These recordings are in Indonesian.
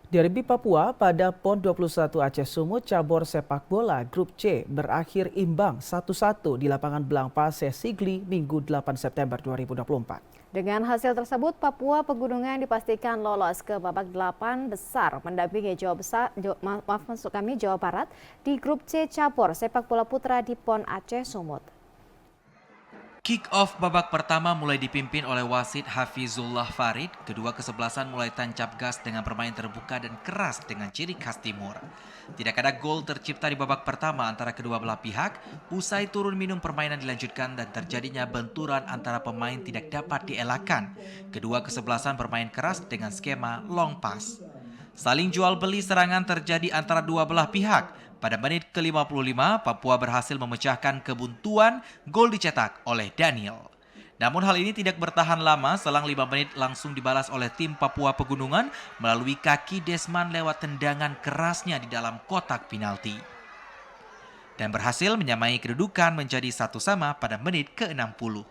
Derby Papua pada PON 21 Aceh Sumut cabur sepak bola Grup C berakhir imbang 1-1 di lapangan Belang Pase Sigli Minggu 8 September 2024. Dengan hasil tersebut, Papua Pegunungan dipastikan lolos ke babak 8 besar mendampingi Jawa Barat di Grup C cabur sepak bola putra di PON Aceh Sumut. Kick-off babak pertama mulai dipimpin oleh wasit Hafizullah Farid. Kedua kesebelasan mulai tancap gas dengan bermain terbuka dan keras dengan ciri khas timur. Tidak ada gol tercipta di babak pertama antara kedua belah pihak. Usai turun minum permainan dilanjutkan dan terjadinya benturan antara pemain tidak dapat dielakkan. Kedua kesebelasan bermain keras dengan skema long pass. Saling jual beli serangan terjadi antara dua belah pihak. Pada menit ke-55, Papua berhasil memecahkan kebuntuan, gol dicetak oleh Daniel. Namun hal ini tidak bertahan lama, selang 5 menit langsung dibalas oleh tim Papua Pegunungan melalui kaki Desman lewat tendangan kerasnya di dalam kotak penalti. Dan berhasil menyamai kedudukan menjadi 1-1 pada menit ke-60.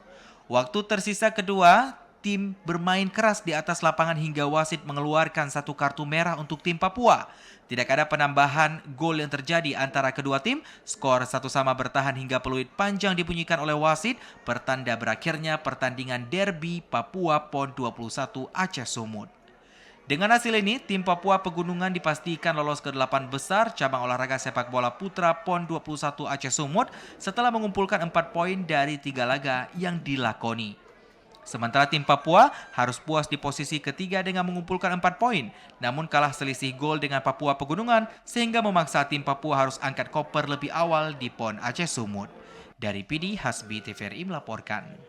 Waktu tersisa kedua, tim bermain keras di atas lapangan hingga wasit mengeluarkan satu kartu merah untuk tim Papua. Tidak ada penambahan gol yang terjadi antara kedua tim. Skor 1-1 bertahan hingga peluit panjang dibunyikan oleh wasit. Pertanda berakhirnya pertandingan Derby Papua PON 21 Aceh Sumut. Dengan hasil ini, tim Papua Pegunungan dipastikan lolos ke 8 besar cabang olahraga sepak bola putra PON 21 Aceh Sumut setelah mengumpulkan 4 poin dari 3 laga yang dilakoni. Sementara tim Papua harus puas di posisi ketiga dengan mengumpulkan 4 poin, namun kalah selisih gol dengan Papua Pegunungan sehingga memaksa tim Papua harus angkat koper lebih awal di PON Aceh Sumut. Dari PD Hasbi TVRI melaporkan.